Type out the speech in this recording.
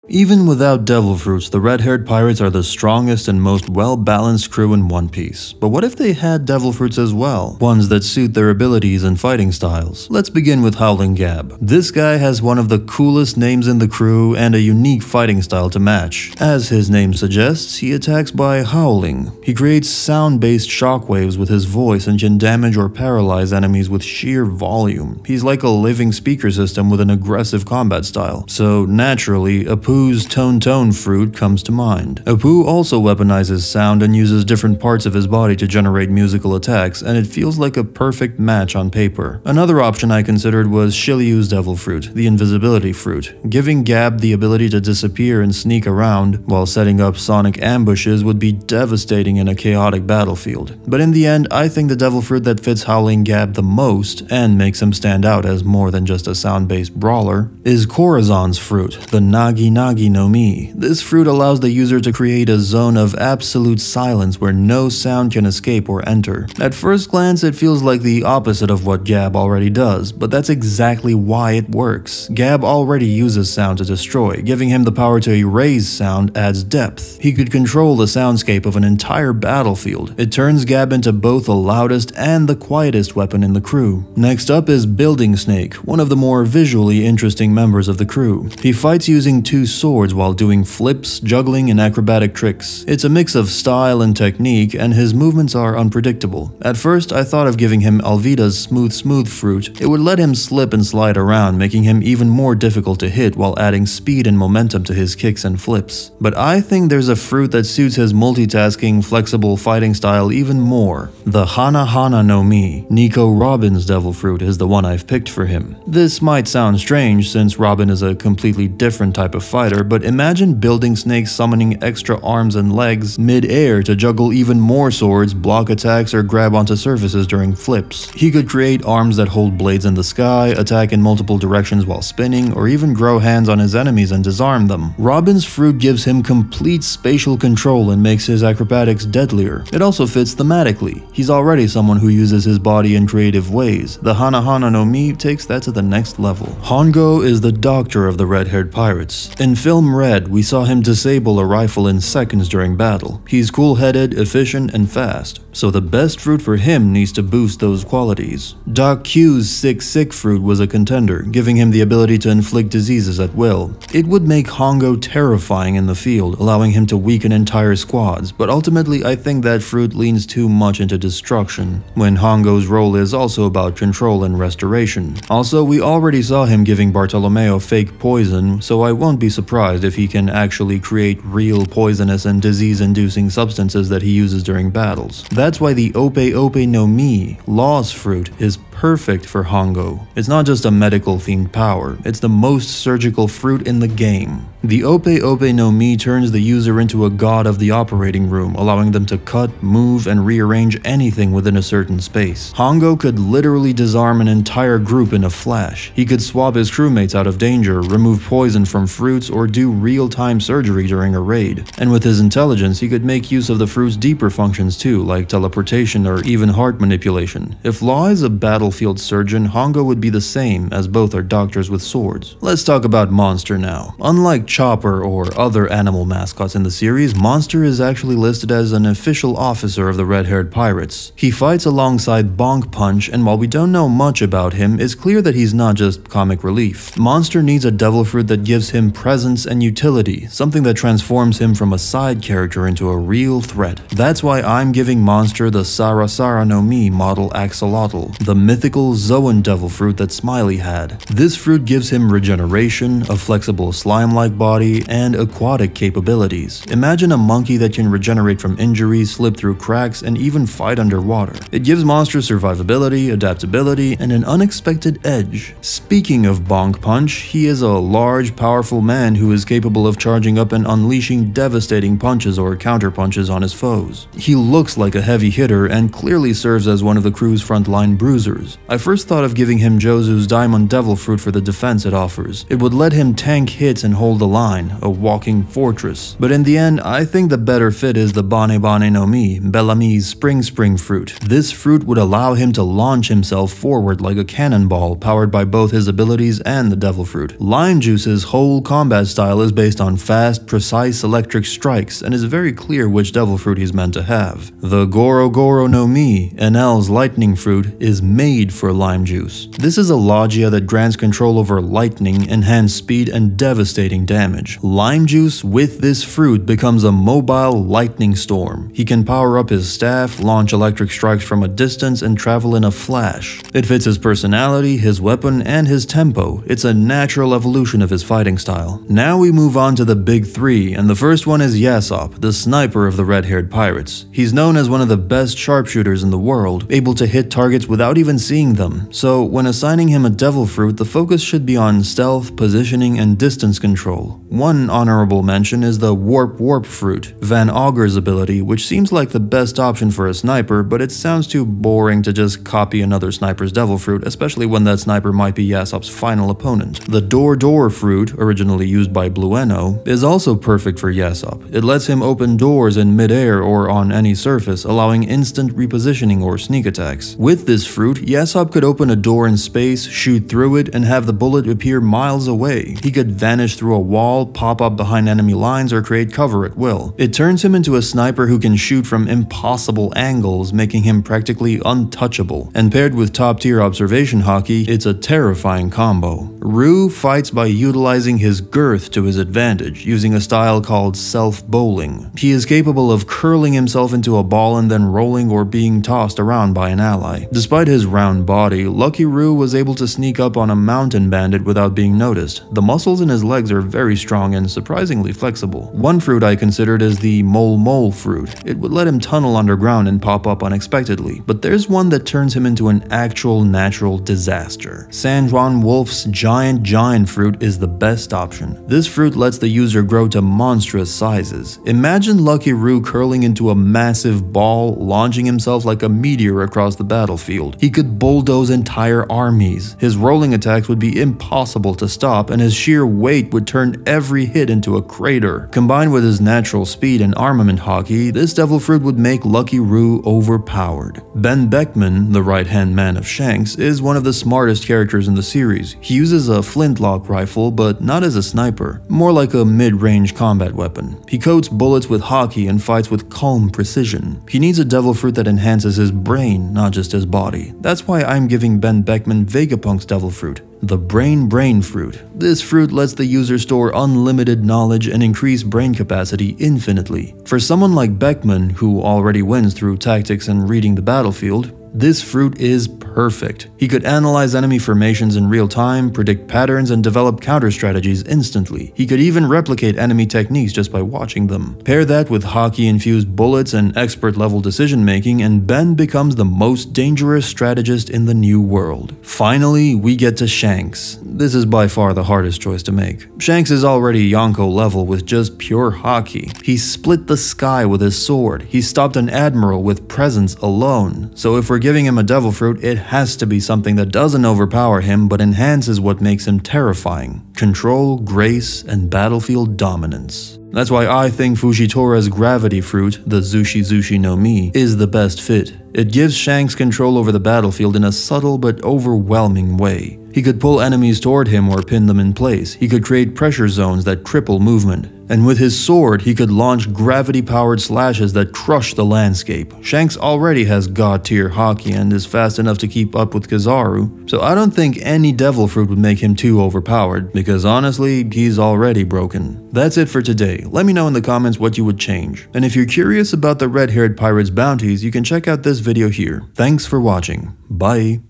Even without devil fruits, the red-haired pirates are the strongest and most well-balanced crew in One Piece. But what if they had devil fruits as well? Ones that suit their abilities and fighting styles. Let's begin with Howling Gab. This guy has one of the coolest names in the crew and a unique fighting style to match. As his name suggests, he attacks by howling. He creates sound-based shockwaves with his voice and can damage or paralyze enemies with sheer volume. He's like a living speaker system with an aggressive combat style. So naturally, Apu's Tone fruit comes to mind. Apu also weaponizes sound and uses different parts of his body to generate musical attacks, and it feels like a perfect match on paper. Another option I considered was Shiryu's devil fruit, the invisibility fruit. Giving Gab the ability to disappear and sneak around while setting up sonic ambushes would be devastating in a chaotic battlefield. But in the end, I think the devil fruit that fits Howling Gab the most, and makes him stand out as more than just a sound-based brawler, is Corazon's fruit, the Nagi no Mi. This fruit allows the user to create a zone of absolute silence where no sound can escape or enter. At first glance, it feels like the opposite of what Gab already does, but that's exactly why it works. Gab already uses sound to destroy. Giving him the power to erase sound adds depth. He could control the soundscape of an entire battlefield. It turns Gab into both the loudest and the quietest weapon in the crew. Next up is Building Snake, one of the more visually interesting members of the crew. He fights using two swords while doing flips, juggling, and acrobatic tricks. It's a mix of style and technique, and his movements are unpredictable. At first, I thought of giving him Alvida's smooth fruit. It would let him slip and slide around, making him even more difficult to hit while adding speed and momentum to his kicks and flips. But I think there's a fruit that suits his multitasking, flexible fighting style even more. The Hana no Mi. Nico Robin's devil fruit is the one I've picked for him. This might sound strange since Robin is a completely different type of fighter, but imagine Building Snake summoning extra arms and legs mid-air to juggle even more swords, block attacks, or grab onto surfaces during flips. He could create arms that hold blades in the sky, attack in multiple directions while spinning, or even grow hands on his enemies and disarm them. Robin's fruit gives him complete spatial control and makes his acrobatics deadlier. It also fits thematically. He's already someone who uses his body in creative ways. The Hana no Mi takes that to the next level. Hongo is the doctor of the red-haired pirates. In film Red, we saw him disable a rifle in seconds during battle. He's cool-headed, efficient, and fast, so the best fruit for him needs to boost those qualities. Doc Q's Sick fruit was a contender, giving him the ability to inflict diseases at will. It would make Hongo terrifying in the field, allowing him to weaken entire squads, but ultimately I think that fruit leans too much into destruction, when Hongo's role is also about control and restoration. Also, we already saw him giving Bartolomeo fake poison, so I won't be surprised if he can actually create real poisonous and disease-inducing substances that he uses during battles. That's why the Ope no Mi, Law's fruit, is perfect for Hongo. It's not just a medical-themed power, it's the most surgical fruit in the game. The Ope no Mi turns the user into a god of the operating room, allowing them to cut, move, and rearrange anything within a certain space. Hongo could literally disarm an entire group in a flash. He could swap his crewmates out of danger, remove poison from fruits, or do real-time surgery during a raid. And with his intelligence, he could make use of the fruit's deeper functions too, like teleportation or even heart manipulation. If Law is a battlefield surgeon, Hongo would be the same, as both are doctors with swords. Let's talk about Monster now. Unlike Chopper or other animal mascots in the series, Monster is actually listed as an official officer of the red-haired pirates. He fights alongside Bonk Punch, and while we don't know much about him, it's clear that he's not just comic relief. Monster needs a devil fruit that gives him presence and utility, something that transforms him from a side character into a real threat. That's why I'm giving Monster the Sara no Mi model axolotl, the mythical Zoan devil fruit that Smiley had. This fruit gives him regeneration, a flexible slime-like body, and aquatic capabilities. Imagine a monkey that can regenerate from injuries, slip through cracks, and even fight underwater. It gives Monster survivability, adaptability, and an unexpected edge. Speaking of Bonk Punch, he is a large, powerful man who is capable of charging up and unleashing devastating punches or counter-punches on his foes. He looks like a heavy hitter and clearly serves as one of the crew's frontline bruisers. offers. I first thought of giving him Jozu's Diamond Devil Fruit for the defense it offers. It would let him tank hits and hold the line, a walking fortress. But in the end, I think the better fit is the Bane Bane no Mi, Bellamy's Spring Fruit. This fruit would allow him to launch himself forward like a cannonball, powered by both his abilities and the Devil Fruit. Lime Juice's whole combat style is based on fast, precise electric strikes, and is very clear which Devil Fruit he's meant to have. The Goro Goro no Mi, Enel's Lightning Fruit, is made for Lime Juice. This is a Logia that grants control over lightning, enhanced speed, and devastating damage. Lime Juice with this fruit becomes a mobile lightning storm. He can power up his staff, launch electric strikes from a distance, and travel in a flash. It fits his personality, his weapon, and his tempo. It's a natural evolution of his fighting style. Now we move on to the big three, and the first one is Yasopp, the sniper of the red-haired pirates. He's known as one of the best sharpshooters in the world, able to hit targets without even seeing them. So when assigning him a Devil Fruit, the focus should be on stealth, positioning, and distance control. One honorable mention is the Warp Fruit, Van Augur's ability, which seems like the best option for a sniper, but it sounds too boring to just copy another sniper's Devil Fruit, especially when that sniper might be Yasopp's final opponent. The Door Fruit, originally used by Blueno, is also perfect for Yasopp. It lets him open doors in midair or on any surface, allowing instant repositioning or sneak attacks. With this fruit, Yasopp could open a door in space, shoot through it, and have the bullet appear miles away. He could vanish through a wall, pop up behind enemy lines, or create cover at will. It turns him into a sniper who can shoot from impossible angles, making him practically untouchable. And paired with top-tier observation hockey, it's a terrifying combo. Roo fights by utilizing his girth to his advantage, using a style called self-bowling. He is capable of curling himself into a ball and then rolling or being tossed around by an ally. Despite his round body, Lucky Roo was able to sneak up on a mountain bandit without being noticed. The muscles in his legs are very strong and surprisingly flexible. One fruit I considered is the Mole Fruit. It would let him tunnel underground and pop up unexpectedly, but there's one that turns him into an actual natural disaster. San Juan Wolf's Giant Fruit is the best option. This fruit lets the user grow to monstrous sizes. Imagine Lucky Roo curling into a massive ball, launching himself like a meteor across the battlefield. He could bulldoze entire armies. His rolling attacks would be impossible to stop, and his sheer weight would turn every hit into a crater. Combined with his natural speed and armament hockey, this Devil Fruit would make Lucky Roo overpowered. Beckman, the right-hand man of Shanks, is one of the smartest characters in the series. He uses a flintlock rifle, but not as a sniper, more like a mid-range combat weapon. He coats bullets with hockey and fights with calm precision. He needs a Devil Fruit that enhances his brain, not just his body. That's why I'm giving Beckman Vegapunk's Devil Fruit, the Brain Fruit. This fruit lets the user store unlimited knowledge and increase brain capacity infinitely. For someone like Beckman, who already wins through tactics and reading the battlefield, this fruit is perfect. He could analyze enemy formations in real time, predict patterns, and develop counter strategies instantly. He could even replicate enemy techniques just by watching them. Pair that with hockey-infused bullets and expert-level decision-making, and Benn becomes the most dangerous strategist in the new world. Finally, we get to Shanks. This is by far the hardest choice to make. Shanks is already Yonko level with just pure hockey. He split the sky with his sword. He stopped an admiral with presence alone. So if we're giving him a Devil Fruit, it has to be something that doesn't overpower him but enhances what makes him terrifying: control, grace, and battlefield dominance. That's why I think Fujitora's Gravity Fruit, the Zushi no Mi, is the best fit. It gives Shanks control over the battlefield in a subtle but overwhelming way. He could pull enemies toward him or pin them in place. He could create pressure zones that cripple movement. And with his sword, he could launch gravity-powered slashes that crush the landscape. Shanks already has god-tier hockey and is fast enough to keep up with Kizaru, so I don't think any Devil Fruit would make him too overpowered, because honestly, he's already broken. That's it for today. Let me know in the comments what you would change. And if you're curious about the red-haired pirate's bounties, you can check out this video here. Thanks for watching. Bye.